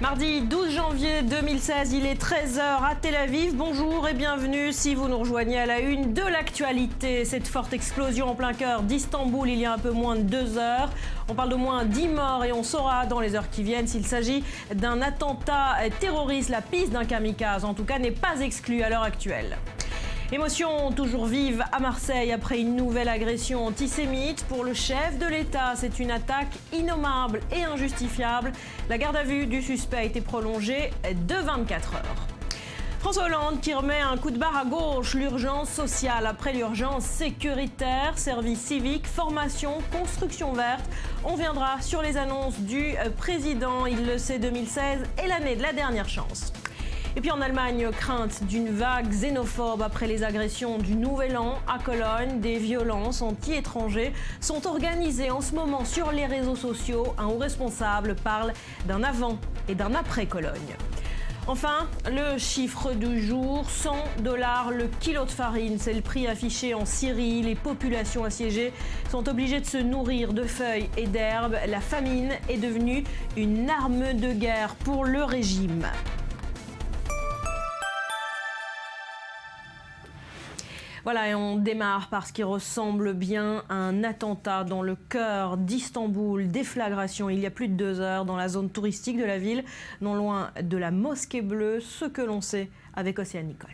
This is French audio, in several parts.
Mardi 12 janvier 2016, il est 13 h à Tel Aviv. Bonjour et bienvenue si vous nous rejoignez à la une de l'actualité. Cette forte explosion en plein cœur d'Istanbul il y a un peu moins de 2 heures. On parle d'au moins 10 morts et on saura dans les heures qui viennent s'il s'agit d'un attentat terroriste. La piste d'un kamikaze en tout cas n'est pas exclue à l'heure actuelle. Émotion toujours vive à Marseille après une nouvelle agression antisémite. Pour le chef de l'État, c'est une attaque innommable et injustifiable. La garde à vue du suspect a été prolongée de 24 heures. François Hollande qui remet un coup de barre à gauche, l'urgence sociale après l'urgence sécuritaire, service civique, formation, construction verte. On viendra sur les annonces du président. Il le sait, 2016 est l'année de la dernière chance. Et puis en Allemagne, crainte d'une vague xénophobe après les agressions du Nouvel An à Cologne. Des violences anti-étrangers sont organisées en ce moment sur les réseaux sociaux. Un haut responsable parle d'un avant et d'un après Cologne. Enfin, le chiffre du jour, 100 $ le kilo de farine. C'est le prix affiché en Syrie. Les populations assiégées sont obligées de se nourrir de feuilles et d'herbes. La famine est devenue une arme de guerre pour le régime. Voilà, et on démarre par ce qui ressemble bien à un attentat dans le cœur d'Istanbul. Déflagration il y a plus de 2 heures dans la zone touristique de la ville, non loin de la Mosquée Bleue. Ce que l'on sait avec Océane Nicole.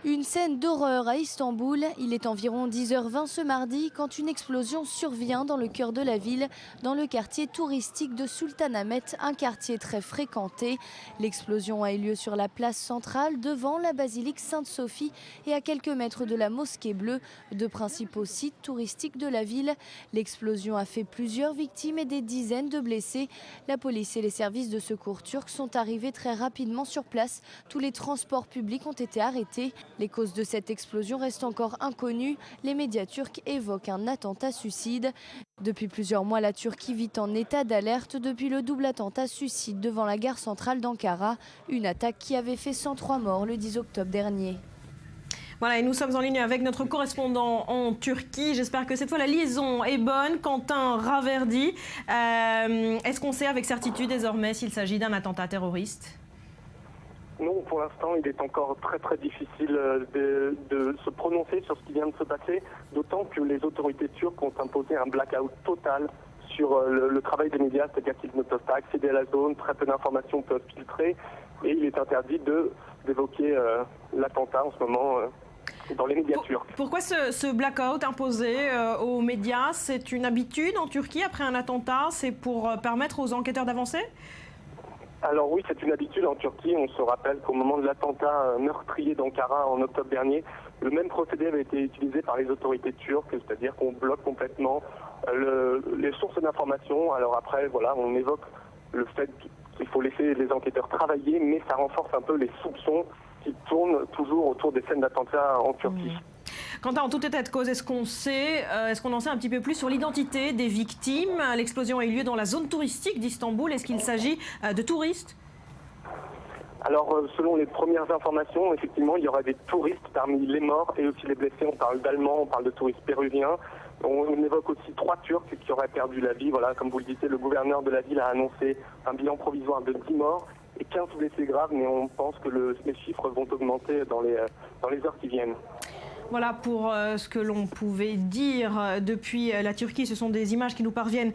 Une scène d'horreur à Istanbul. Il est environ 10h20 ce mardi quand une explosion survient dans le cœur de la ville, dans le quartier touristique de Sultanahmet, un quartier très fréquenté. L'explosion a eu lieu sur la place centrale, devant la basilique Sainte-Sophie et à quelques mètres de la Mosquée Bleue, deux principaux sites touristiques de la ville. L'explosion a fait plusieurs victimes et des dizaines de blessés. La police et les services de secours turcs sont arrivés très rapidement sur place. Tous les transports publics ont été arrêtés. Les causes de cette explosion restent encore inconnues. Les médias turcs évoquent un attentat-suicide. Depuis plusieurs mois, la Turquie vit en état d'alerte depuis le double attentat-suicide devant la gare centrale d'Ankara. Une attaque qui avait fait 103 morts le 10 octobre dernier. Voilà, et nous sommes en ligne avec notre correspondant en Turquie. J'espère que cette fois la liaison est bonne. Quentin Raverdi, est-ce qu'on sait avec certitude désormais s'il s'agit d'un attentat terroriste ? Non, pour l'instant, il est encore très difficile de se prononcer sur ce qui vient de se passer, d'autant que les autorités turques ont imposé un blackout total sur le travail des médias, c'est-à-dire qu'ils ne peuvent pas accéder à la zone, très peu d'informations peuvent filtrer, et il est interdit d'évoquer l'attentat en ce moment dans les médias turcs. Pourquoi ce blackout imposé aux médias? C'est une habitude en Turquie après un attentat? C'est pour permettre aux enquêteurs d'avancer? Alors oui, c'est une habitude en Turquie. On se rappelle qu'au moment de l'attentat meurtrier d'Ankara en octobre dernier, le même procédé avait été utilisé par les autorités turques, c'est-à-dire qu'on bloque complètement les sources d'information. Alors après, voilà, on évoque le fait qu'il faut laisser les enquêteurs travailler, mais ça renforce un peu les soupçons qui tournent toujours autour des scènes d'attentats en Turquie. Quentin, en tout état de cause, est-ce qu'on en sait un petit peu plus sur l'identité des victimes? L'explosion a eu lieu dans la zone touristique d'Istanbul. Est-ce qu'il s'agit de touristes? Alors, selon les premières informations, effectivement, il y aurait des touristes parmi les morts et aussi les blessés. On parle d'Allemands, on parle de touristes péruviens. On évoque aussi 3 Turcs qui auraient perdu la vie. Voilà, comme vous le disiez, le gouverneur de la ville a annoncé un bilan provisoire de 10 morts et 15 blessés graves, mais on pense que les chiffres vont augmenter dans les heures qui viennent. Voilà pour ce que l'on pouvait dire depuis la Turquie. Ce sont des images qui nous parviennent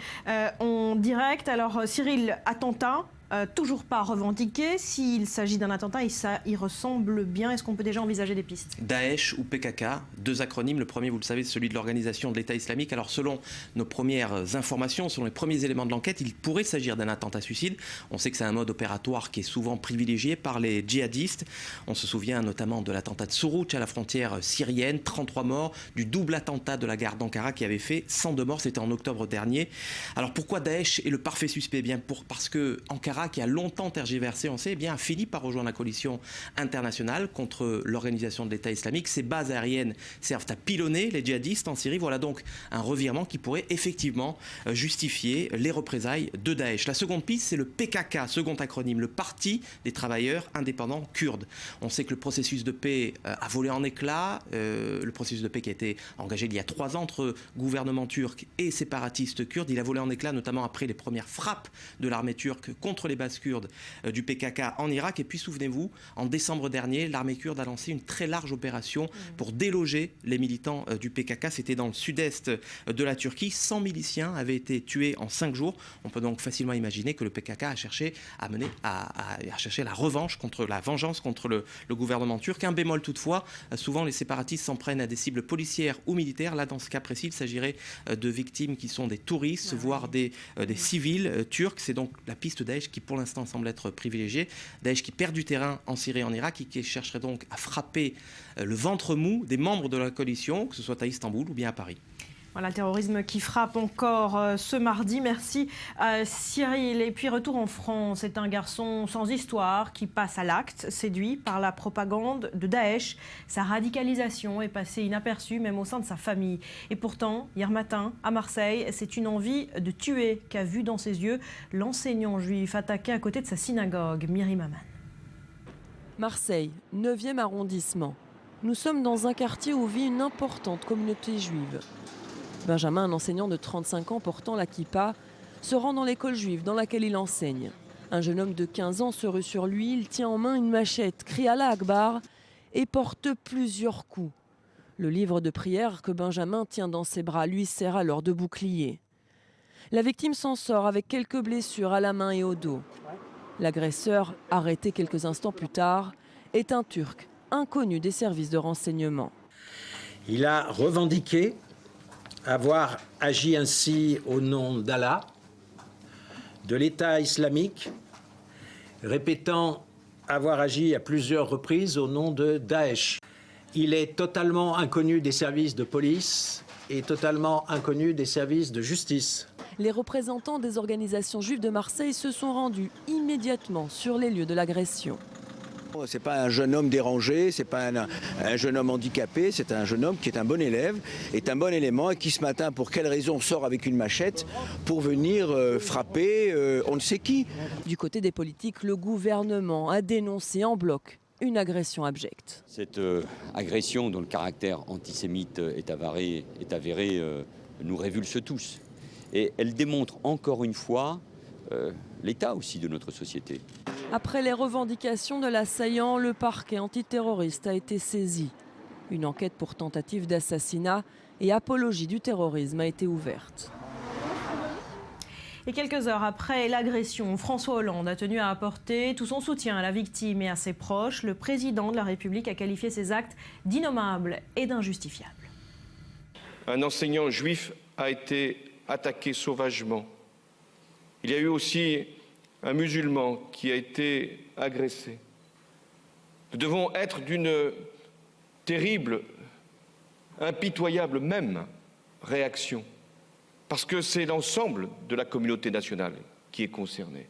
en direct. Alors Cyril, attentat, toujours pas revendiqué. S'il s'agit d'un attentat, et ça y ressemble bien, est-ce qu'on peut déjà envisager des pistes? Daesh ou PKK, 2 acronymes. Le premier, vous le savez, c'est celui de l'organisation de l'État islamique. Alors selon nos premières informations, selon les premiers éléments de l'enquête, il pourrait s'agir d'un attentat-suicide. On sait que c'est un mode opératoire qui est souvent privilégié par les djihadistes. On se souvient notamment de l'attentat de Suruç à la frontière syrienne, 33 morts, du double attentat de la gare d'Ankara qui avait fait 102 morts, c'était en octobre dernier. Alors pourquoi Daesh est le parfait suspect? Bien parce que Ankara l'IRA, qui a longtemps tergiversé, on sait, eh bien, a fini par rejoindre la coalition internationale contre l'organisation de l'État islamique. Ces bases aériennes servent à pilonner les djihadistes en Syrie. Voilà donc un revirement qui pourrait effectivement justifier les représailles de Daesh. La seconde piste, c'est le PKK, second acronyme, le Parti des travailleurs indépendants kurdes. On sait que le processus de paix a volé en éclats, le processus de paix qui a été engagé il y a 3 ans entre gouvernement turc et séparatistes kurdes, il a volé en éclats notamment après les premières frappes de l'armée turque contre les bases kurdes du PKK en Irak. Et puis souvenez-vous, en décembre dernier, l'armée kurde a lancé une très large opération pour déloger les militants du PKK. C'était dans le sud-est de la Turquie. 100 miliciens avaient été tués en 5 jours. On peut donc facilement imaginer que le PKK a cherché à chercher la revanche la vengeance contre le gouvernement turc. Un bémol toutefois, souvent les séparatistes s'en prennent à des cibles policières ou militaires. Là, dans ce cas précis, il s'agirait de victimes qui sont des touristes, voire des civils turcs. C'est donc la piste Daesh qui pour l'instant semble être privilégiée. Daesh qui perd du terrain en Syrie et en Irak et qui chercherait donc à frapper le ventre mou des membres de la coalition, que ce soit à Istanbul ou bien à Paris. Voilà, le terrorisme qui frappe encore ce mardi. Merci Cyril. Et puis retour en France, c'est un garçon sans histoire qui passe à l'acte, séduit par la propagande de Daesh. Sa radicalisation est passée inaperçue même au sein de sa famille. Et pourtant, hier matin, à Marseille, c'est une envie de tuer qu'a vu dans ses yeux l'enseignant juif attaqué à côté de sa synagogue. Myriam Aman. Marseille, 9e arrondissement. Nous sommes dans un quartier où vit une importante communauté juive. Benjamin, un enseignant de 35 ans portant la kippa, se rend dans l'école juive dans laquelle il enseigne. Un jeune homme de 15 ans se rue sur lui, il tient en main une machette, crie Allah Akbar et porte plusieurs coups. Le livre de prière que Benjamin tient dans ses bras lui sert alors de bouclier. La victime s'en sort avec quelques blessures à la main et au dos. L'agresseur, arrêté quelques instants plus tard, est un Turc, inconnu des services de renseignement. Il a revendiqué avoir agi ainsi au nom d'Allah, de l'État islamique, répétant avoir agi à plusieurs reprises au nom de Daesh. Il est totalement inconnu des services de police et totalement inconnu des services de justice. Les représentants des organisations juives de Marseille se sont rendus immédiatement sur les lieux de l'agression. Ce n'est pas un jeune homme dérangé, ce n'est pas un jeune homme handicapé, c'est un jeune homme qui est un bon élève, est un bon élément et qui ce matin, pour quelle raison, sort avec une machette pour venir frapper on ne sait qui. Du côté des politiques, le gouvernement a dénoncé en bloc une agression abjecte. Cette agression dont le caractère antisémite est avéré nous révulse tous. Et elle démontre encore une fois l'état aussi de notre société. Après les revendications de l'assaillant, le parquet antiterroriste a été saisi. Une enquête pour tentative d'assassinat et apologie du terrorisme a été ouverte. Et quelques heures après l'agression, François Hollande a tenu à apporter tout son soutien à la victime et à ses proches. Le président de la République a qualifié ces actes d'innommables et d'injustifiables. Un enseignant juif a été attaqué sauvagement. Il y a eu aussi un musulman qui a été agressé. Nous devons être d'une terrible, impitoyable même réaction, parce que c'est l'ensemble de la communauté nationale qui est concernée.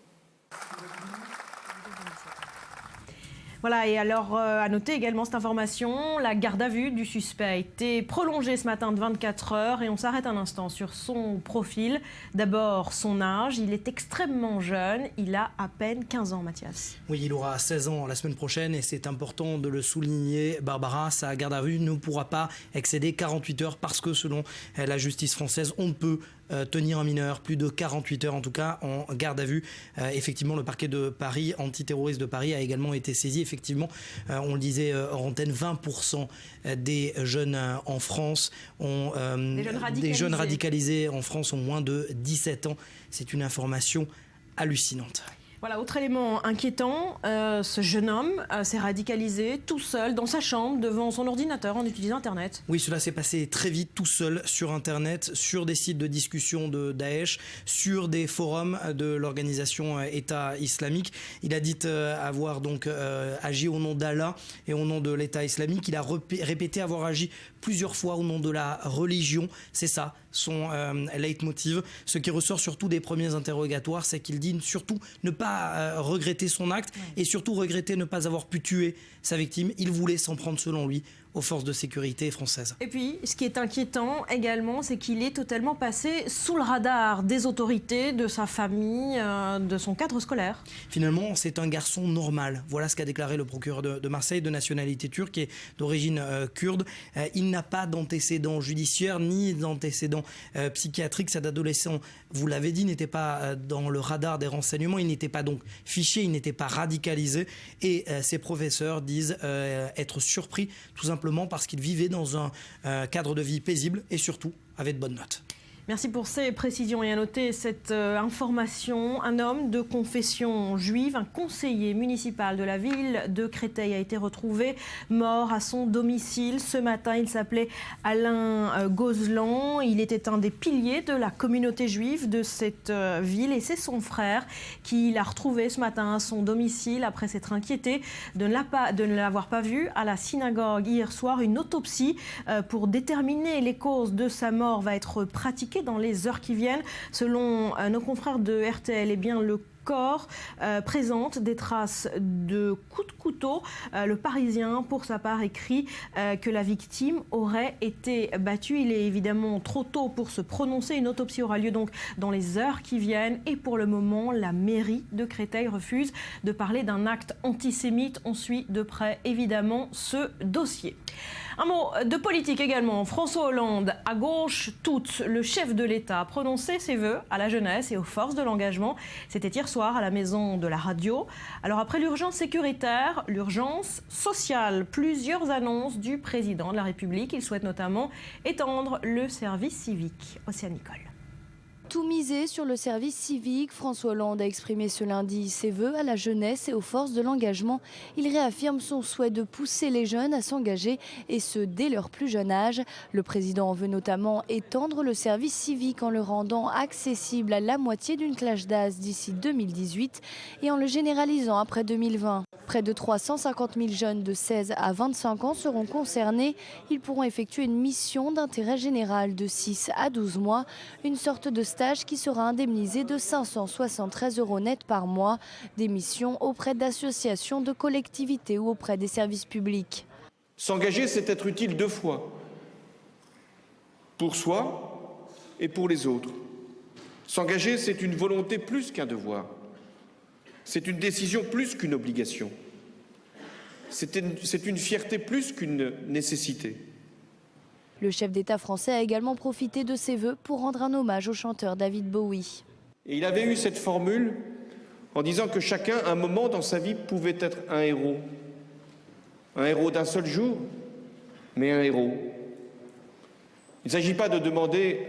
Voilà, et alors à noter également cette information, la garde à vue du suspect a été prolongée ce matin de 24 heures et on s'arrête un instant sur son profil. D'abord son âge, il est extrêmement jeune, il a à peine 15 ans Mathias. Oui, il aura 16 ans la semaine prochaine et c'est important de le souligner. Barbara, sa garde à vue ne pourra pas excéder 48 heures parce que selon la justice française, on ne peut tenir un mineur plus de 48 heures en tout cas en garde à vue. Effectivement, le parquet de Paris, antiterroriste de Paris, a également été saisi. Effectivement, on le disait hors antenne, 20% des jeunes en France ont des jeunes radicalisés en France ont moins de 17 ans. C'est une information hallucinante. Voilà, autre élément inquiétant, ce jeune homme s'est radicalisé tout seul dans sa chambre devant son ordinateur en utilisant Internet. Oui, cela s'est passé très vite tout seul sur Internet, sur des sites de discussion de Daesh, sur des forums de l'organisation État islamique. Il a dit avoir donc agi au nom d'Allah et au nom de l'État islamique. Il a répété avoir agi plusieurs fois au nom de la religion. C'est ça son leitmotiv. Ce qui ressort surtout des premiers interrogatoires, c'est qu'il dit surtout ne pas pas regretter son acte et surtout regretter ne pas avoir pu tuer sa victime. Il voulait s'en prendre, selon lui, aux forces de sécurité françaises. Et puis, ce qui est inquiétant également, c'est qu'il est totalement passé sous le radar des autorités, de sa famille, de son cadre scolaire. Finalement, c'est un garçon normal. Voilà ce qu'a déclaré le procureur de Marseille, de nationalité turque et d'origine kurde. Il n'a pas d'antécédents judiciaires ni d'antécédents psychiatriques. Cet adolescent, vous l'avez dit, n'était pas dans le radar des renseignements. Il n'était pas donc fiché, il n'était pas radicalisé. Et ses professeurs disent être surpris, tout simplement parce qu'il vivait dans un cadre de vie paisible et surtout avec de bonnes notes. Merci pour ces précisions et à noter cette information. Un homme de confession juive, un conseiller municipal de la ville de Créteil a été retrouvé mort à son domicile. Ce matin, il s'appelait Alain Gozlan. Il était un des piliers de la communauté juive de cette ville et c'est son frère qui l'a retrouvé ce matin à son domicile après s'être inquiété de ne l'avoir pas vu à la synagogue hier soir. Une autopsie pour déterminer les causes de sa mort va être pratiquée dans les heures qui viennent. Selon nos confrères de RTL, eh bien, le corps présente des traces de coups de couteau. Le Parisien, pour sa part, écrit que la victime aurait été battue. Il est évidemment trop tôt pour se prononcer. Une autopsie aura lieu donc dans les heures qui viennent. Et pour le moment, la mairie de Créteil refuse de parler d'un acte antisémite. On suit de près, évidemment, ce dossier. Un mot de politique également. François Hollande, à gauche toute, le chef de l'État a prononcé ses vœux à la jeunesse et aux forces de l'engagement. C'était hier soir à la maison de la radio. Alors après l'urgence sécuritaire, l'urgence sociale. Plusieurs annonces du président de la République. Il souhaite notamment étendre le service civique. Océane Nicole. Tout misé sur le service civique, François Hollande a exprimé ce lundi ses vœux à la jeunesse et aux forces de l'engagement. Il réaffirme son souhait de pousser les jeunes à s'engager et ce dès leur plus jeune âge. Le président veut notamment étendre le service civique en le rendant accessible à la moitié d'une classe d'âge d'ici 2018 et en le généralisant après 2020. Près de 350 000 jeunes de 16 à 25 ans seront concernés. Ils pourront effectuer une mission d'intérêt général de 6 à 12 mois, une sorte de stage qui sera indemnisé de 573 € net par mois. Des missions auprès d'associations, de collectivités ou auprès des services publics. S'engager, c'est être utile deux fois, pour soi et pour les autres. S'engager, c'est une volonté plus qu'un devoir. C'est une décision plus qu'une obligation. C'est une fierté plus qu'une nécessité. Le chef d'État français a également profité de ses vœux pour rendre un hommage au chanteur David Bowie. Et il avait eu cette formule en disant que chacun, à un moment dans sa vie, pouvait être un héros. Un héros d'un seul jour, mais un héros. Il ne s'agit pas de demander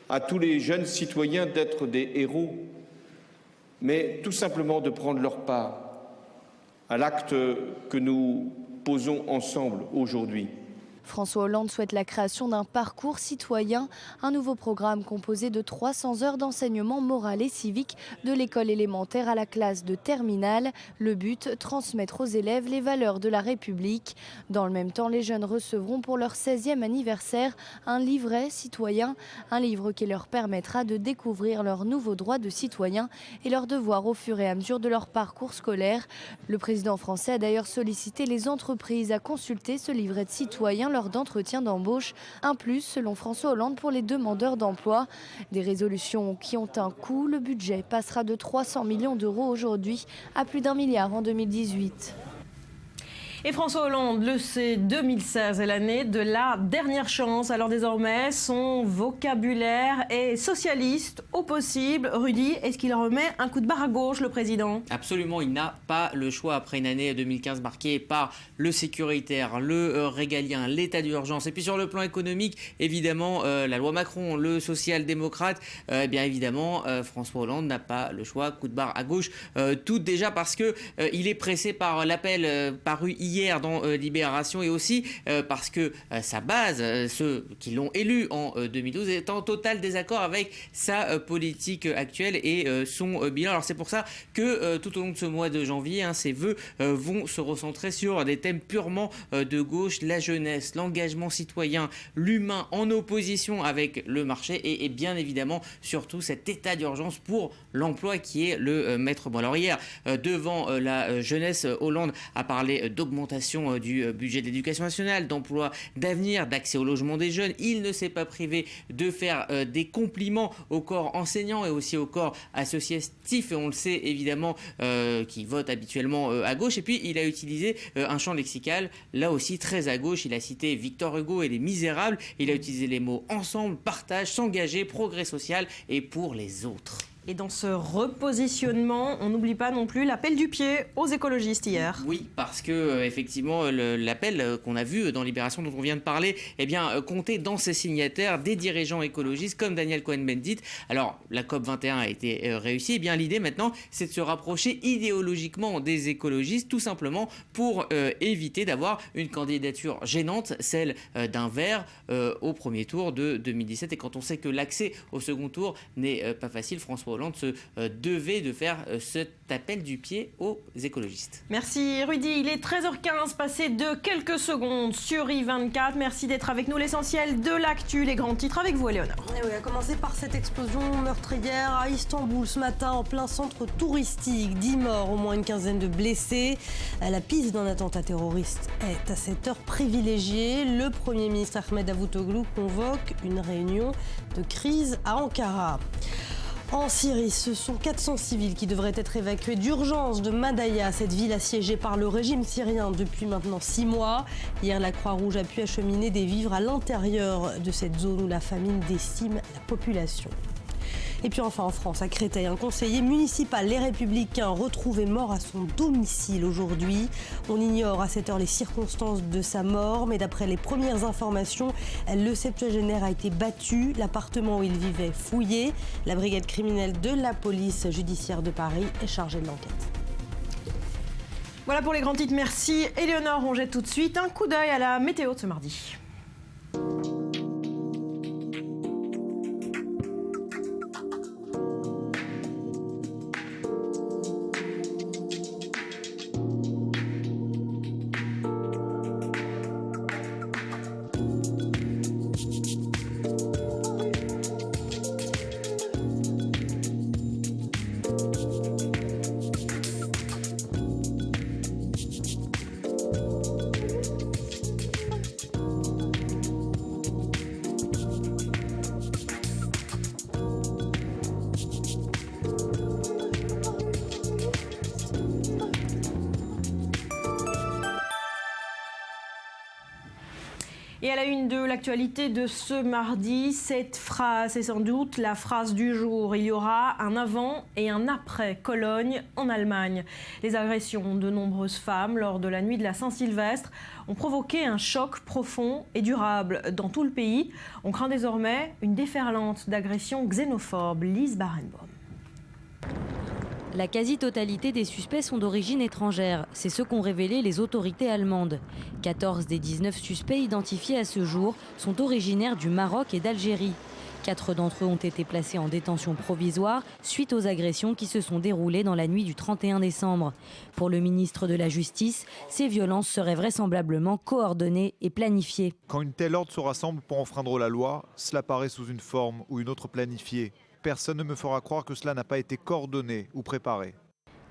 à tous les jeunes citoyens d'être des héros, mais tout simplement de prendre leur part à l'acte que nous posons ensemble aujourd'hui. François Hollande souhaite la création d'un parcours citoyen, un nouveau programme composé de 300 heures d'enseignement moral et civique de l'école élémentaire à la classe de terminale. Le but, transmettre aux élèves les valeurs de la République. Dans le même temps, les jeunes recevront pour leur 16e anniversaire un livret citoyen, un livre qui leur permettra de découvrir leurs nouveaux droits de citoyens et leurs devoirs au fur et à mesure de leur parcours scolaire. Le président français a d'ailleurs sollicité les entreprises à consulter ce livret de citoyen lors d'entretien d'embauche. Un plus, selon François Hollande, pour les demandeurs d'emploi. Des résolutions qui ont un coût. Le budget passera de 300 millions d'euros aujourd'hui à plus d'1 milliard en 2018. Et François Hollande le sait, 2016 est l'année de la dernière chance. Alors désormais, son vocabulaire est socialiste au possible. Rudy, est-ce qu'il remet un coup de barre à gauche, le président ? Absolument, il n'a pas le choix après une année 2015 marquée par le sécuritaire, le régalien, l'état d'urgence. Et puis sur le plan économique, évidemment, la loi Macron, le social-démocrate, bien évidemment, François Hollande n'a pas le choix, coup de barre à gauche. Tout déjà parce qu'il est pressé par l'appel paru hier hier dans Libération, et aussi parce que sa base, ceux qui l'ont élu en 2012, est en total désaccord avec sa politique actuelle et son bilan. Alors c'est pour ça que tout au long de ce mois de janvier, ses vœux vont se recentrer sur des thèmes purement de gauche, la jeunesse, l'engagement citoyen, l'humain en opposition avec le marché et bien évidemment surtout cet état d'urgence pour l'emploi qui est le maître mot. Alors hier, devant la jeunesse, Hollande a parlé d'augmentation du budget de l'éducation nationale, d'emploi d'avenir, d'accès au logement des jeunes. Il ne s'est pas privé de faire des compliments au corps enseignant et aussi au corps associatif, et on le sait évidemment, qui vote habituellement à gauche. Et puis il a utilisé un champ lexical là aussi très à gauche. Il a cité Victor Hugo et Les Misérables. Il a utilisé les mots ensemble, partage, s'engager, progrès social et pour les autres. Et dans ce repositionnement, on n'oublie pas non plus l'appel du pied aux écologistes hier. Oui, parce que effectivement, l'appel qu'on a vu dans Libération dont on vient de parler, comptait dans ses signataires des dirigeants écologistes comme Daniel Cohn-Bendit. Alors, la COP21 a été réussie. L'idée maintenant, c'est de se rapprocher idéologiquement des écologistes, tout simplement pour éviter d'avoir une candidature gênante, celle d'un Vert au premier tour de 2017. Et quand on sait que l'accès au second tour n'est pas facile, François Hollande se devait de faire cet appel du pied aux écologistes. Merci Rudy, il est 13h15, passé de quelques secondes sur I24. Merci d'être avec nous, l'essentiel de l'actu, les grands titres avec vous Éléonore. Et oui, à commencer par cette explosion meurtrière à Istanbul ce matin en plein centre touristique. 10 morts, au moins une quinzaine de blessés. La piste d'un attentat terroriste est à cette heure privilégiée. Le Premier ministre Ahmed Davutoglu convoque une réunion de crise à Ankara. En Syrie, ce sont 400 civils qui devraient être évacués d'urgence de Madaya, cette ville assiégée par le régime syrien depuis maintenant 6 mois. Hier, la Croix-Rouge a pu acheminer des vivres à l'intérieur de cette zone où la famine décime la population. Et puis enfin en France, à Créteil, un conseiller municipal, les Républicains, retrouvé mort à son domicile aujourd'hui. On ignore à cette heure les circonstances de sa mort, mais d'après les premières informations, le septuagénaire a été battu, l'appartement où il vivait fouillé. La brigade criminelle de la police judiciaire de Paris est chargée de l'enquête. Voilà pour les grands titres, merci Éléonore. On jette tout de suite un coup d'œil à la météo de ce mardi. Et à la une de l'actualité de ce mardi, cette phrase est sans doute la phrase du jour. Il y aura un avant et un après Cologne en Allemagne. Les agressions de nombreuses femmes lors de la nuit de la Saint-Sylvestre ont provoqué un choc profond et durable dans tout le pays. On craint désormais une déferlante d'agressions xénophobes. Lise Barenbaum. La quasi-totalité des suspects sont d'origine étrangère. C'est ce qu'ont révélé les autorités allemandes. 14 des 19 suspects identifiés à ce jour sont originaires du Maroc et d'Algérie. 4 d'entre eux ont été placés en détention provisoire suite aux agressions qui se sont déroulées dans la nuit du 31 décembre. Pour le ministre de la Justice, ces violences seraient vraisemblablement coordonnées et planifiées. Quand une telle horde se rassemble pour enfreindre la loi, cela paraît sous une forme ou une autre planifiée. Personne ne me fera croire que cela n'a pas été coordonné ou préparé.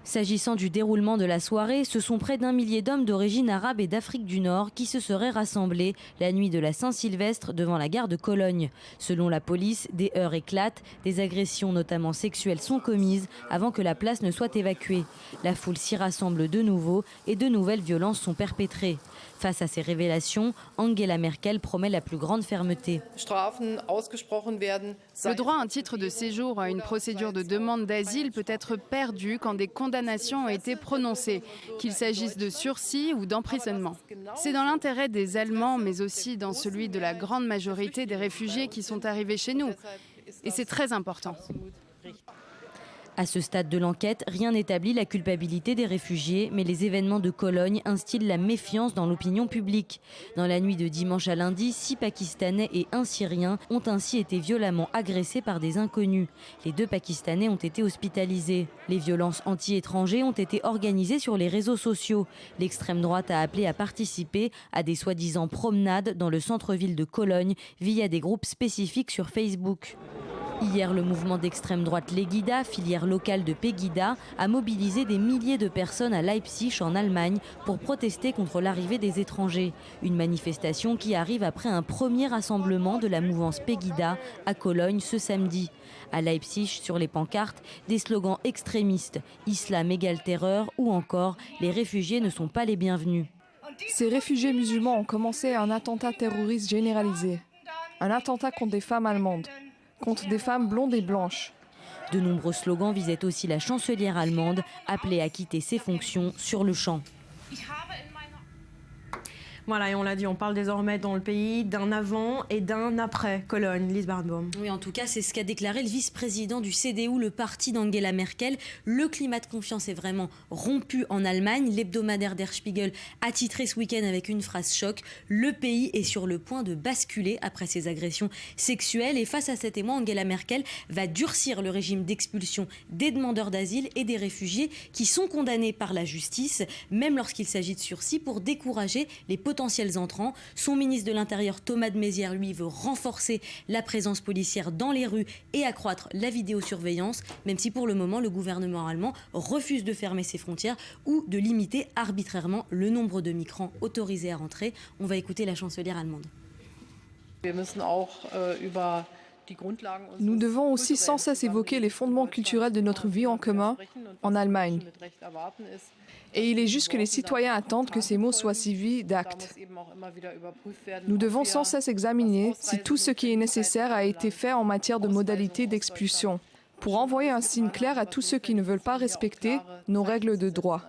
S'agissant du déroulement de la soirée, ce sont près d'1 millier d'hommes d'origine arabe et d'Afrique du Nord qui se seraient rassemblés la nuit de la Saint-Sylvestre devant la gare de Cologne. Selon la police, des heurts éclatent, des agressions notamment sexuelles sont commises avant que la place ne soit évacuée. La foule s'y rassemble de nouveau et de nouvelles violences sont perpétrées. Face à ces révélations, Angela Merkel promet la plus grande fermeté. Le droit à un titre de séjour à une procédure de demande d'asile peut être perdu quand des condamnations ont été prononcées, qu'il s'agisse de sursis ou d'emprisonnement. C'est dans l'intérêt des Allemands, mais aussi dans celui de la grande majorité des réfugiés qui sont arrivés chez nous. Et c'est très important. À ce stade de l'enquête, rien n'établit la culpabilité des réfugiés, mais les événements de Cologne instillent la méfiance dans l'opinion publique. Dans la nuit de dimanche à lundi, 6 Pakistanais et 1 Syrien ont ainsi été violemment agressés par des inconnus. Les 2 Pakistanais ont été hospitalisés. Les violences anti-étrangers ont été organisées sur les réseaux sociaux. L'extrême droite a appelé à participer à des soi-disant promenades dans le centre-ville de Cologne via des groupes spécifiques sur Facebook. Hier, le mouvement d'extrême droite Legida, filière locale de Pegida, a mobilisé des milliers de personnes à Leipzig, en Allemagne, pour protester contre l'arrivée des étrangers. Une manifestation qui arrive après un premier rassemblement de la mouvance Pegida à Cologne ce samedi. À Leipzig, sur les pancartes, des slogans extrémistes, islam égale terreur ou encore les réfugiés ne sont pas les bienvenus. Ces réfugiés musulmans ont commencé un attentat terroriste généralisé. Un attentat contre des femmes allemandes, contre des femmes blondes et blanches. De nombreux slogans visaient aussi la chancelière allemande, appelée à quitter ses fonctions sur le champ. Voilà, et on l'a dit, on parle désormais dans le pays d'un avant et d'un après Cologne. Lise Barnbaum. Oui, en tout cas, c'est ce qu'a déclaré le vice-président du CDU, le parti d'Angela Merkel. Le climat de confiance est vraiment rompu en Allemagne. L'hebdomadaire Der Spiegel a titré ce week-end avec une phrase choc. Le pays est sur le point de basculer après ses agressions sexuelles. Et face à cet émoi, Angela Merkel va durcir le régime d'expulsion des demandeurs d'asile et des réfugiés qui sont condamnés par la justice, même lorsqu'il s'agit de sursis, pour décourager les potentiels entrants. Son ministre de l'Intérieur, Thomas de Maizière, lui, veut renforcer la présence policière dans les rues et accroître la vidéosurveillance, même si pour le moment, le gouvernement allemand refuse de fermer ses frontières ou de limiter arbitrairement le nombre de migrants autorisés à rentrer. On va écouter la chancelière allemande. Nous devons aussi sans cesse évoquer les fondements culturels de notre vie en commun en Allemagne. Et il est juste que les citoyens attendent que ces mots soient suivis d'actes. Nous devons sans cesse examiner si tout ce qui est nécessaire a été fait en matière de modalités d'expulsion, pour envoyer un signe clair à tous ceux qui ne veulent pas respecter nos règles de droit.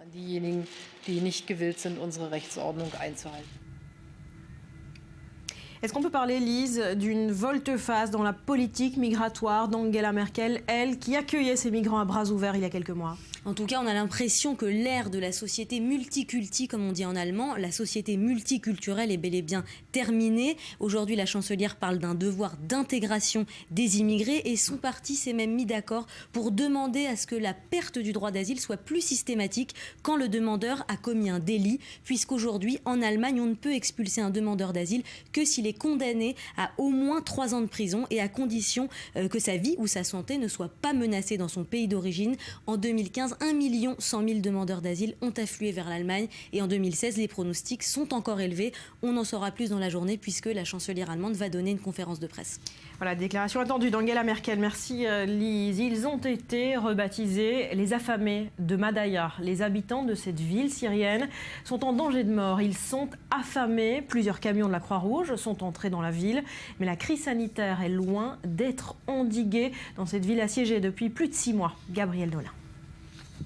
Est-ce qu'on peut parler, Lise, d'une volte-face dans la politique migratoire d'Angela Merkel, elle qui accueillait ces migrants à bras ouverts il y a quelques mois ? En tout cas, on a l'impression que l'ère de la société multiculti, comme on dit en allemand, la société multiculturelle est bel et bien terminée. Aujourd'hui, la chancelière parle d'un devoir d'intégration des immigrés et son parti s'est même mis d'accord pour demander à ce que la perte du droit d'asile soit plus systématique quand le demandeur a commis un délit, puisqu'aujourd'hui, en Allemagne, on ne peut expulser un demandeur d'asile que s'il est condamné à au moins 3 ans de prison et à condition que sa vie ou sa santé ne soit pas menacée dans son pays d'origine. En 2015, 1 100 000 demandeurs d'asile ont afflué vers l'Allemagne et en 2016, les pronostics sont encore élevés. On en saura plus dans la journée puisque la chancelière allemande va donner une conférence de presse. Voilà, déclaration attendue d'Angela Merkel. Merci Lise. Ils ont été rebaptisés les affamés de Madaya. Les habitants de cette ville syrienne sont en danger de mort. Ils sont affamés. Plusieurs camions de la Croix-Rouge sont entrés dans la ville. Mais la crise sanitaire est loin d'être endiguée dans cette ville assiégée depuis plus de 6 mois. Gabriel Dolin.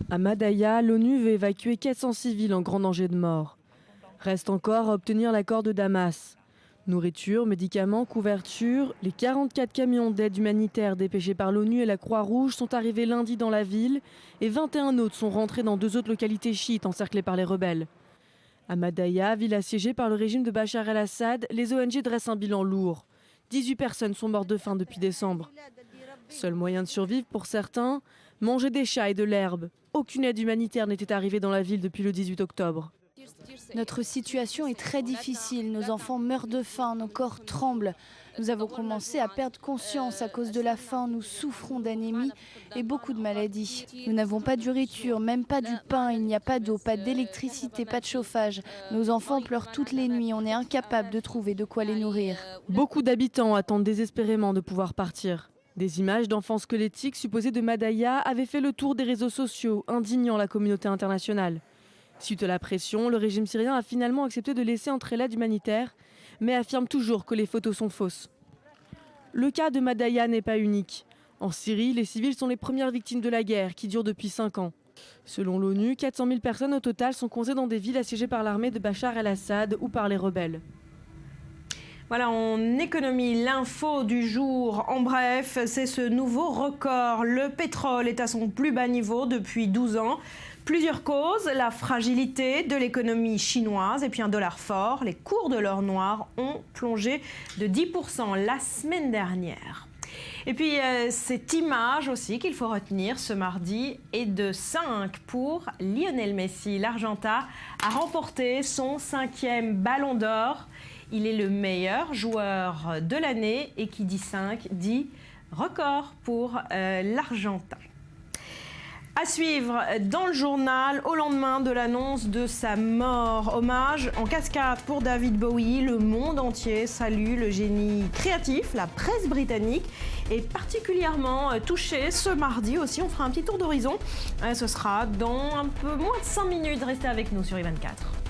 À Madaya, l'ONU veut évacuer 400 civils en grand danger de mort. Reste encore à obtenir l'accord de Damas. Nourriture, médicaments, couverture, les 44 camions d'aide humanitaire dépêchés par l'ONU et la Croix-Rouge sont arrivés lundi dans la ville et 21 autres sont rentrés dans 2 autres localités chiites encerclées par les rebelles. À Madaya, ville assiégée par le régime de Bachar el-Assad, les ONG dressent un bilan lourd. 18 personnes sont mortes de faim depuis décembre. Seul moyen de survivre pour certains, manger des chats et de l'herbe. Aucune aide humanitaire n'était arrivée dans la ville depuis le 18 octobre. Notre situation est très difficile. Nos enfants meurent de faim, nos corps tremblent. Nous avons commencé à perdre conscience à cause de la faim. Nous souffrons d'anémie et beaucoup de maladies. Nous n'avons pas de nourriture, même pas du pain. Il n'y a pas d'eau, pas d'électricité, pas de chauffage. Nos enfants pleurent toutes les nuits. On est incapable de trouver de quoi les nourrir. Beaucoup d'habitants attendent désespérément de pouvoir partir. Des images d'enfants squelettiques supposés de Madaya avaient fait le tour des réseaux sociaux, indignant la communauté internationale. Suite à la pression, le régime syrien a finalement accepté de laisser entrer l'aide humanitaire, mais affirme toujours que les photos sont fausses. Le cas de Madaya n'est pas unique. En Syrie, les civils sont les premières victimes de la guerre, qui dure depuis 5 ans. Selon l'ONU, 400 000 personnes au total sont coincées dans des villes assiégées par l'armée de Bachar el-Assad ou par les rebelles. Voilà, en économie, l'info du jour. En bref, c'est ce nouveau record. Le pétrole est à son plus bas niveau depuis 12 ans. Plusieurs causes, la fragilité de l'économie chinoise et puis un dollar fort. Les cours de l'or noir ont plongé de 10% la semaine dernière. Et puis cette image aussi qu'il faut retenir ce mardi est de 5 pour Lionel Messi. L'Argentin a remporté son 5e ballon d'or. Il est le meilleur joueur de l'année et qui dit 5 dit record pour l'Argentin. À suivre dans le journal, au lendemain de l'annonce de sa mort, hommage en cascade pour David Bowie. Le monde entier salue le génie créatif. La presse britannique est particulièrement touchée ce mardi aussi. On fera un petit tour d'horizon. Ce sera dans un peu moins de 5 minutes. Restez avec nous sur I24.